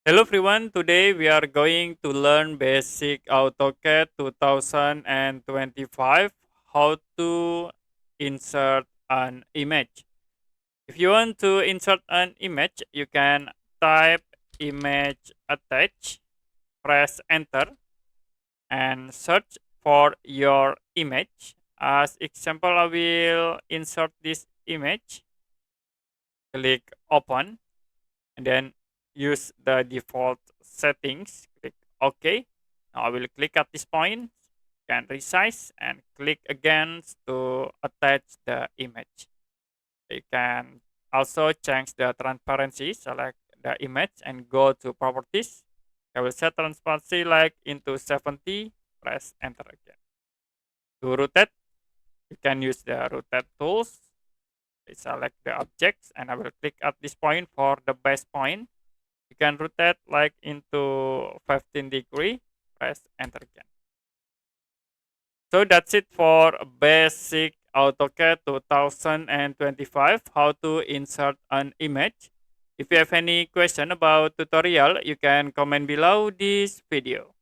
Hello everyone, today we are going to learn basic AutoCAD 2025, how to insert an image. If you want to insert an image, you can type image attach, press enter and search for your image. As example, I will insert this image, click open and then use the default settings. Click OK. Now I will click at this point, can resize and click again to attach the image. You can also change the transparency, select the image and go to properties. I will set transparency like into 70, press enter again. To rotate, you can use the rotate tools. I select the objects and I will click at this point for the base point. You can rotate like into 15-degree, press enter again. So that's it for basic AutoCAD 2025, how to insert an image. If you have any question about tutorial, you can comment below this video.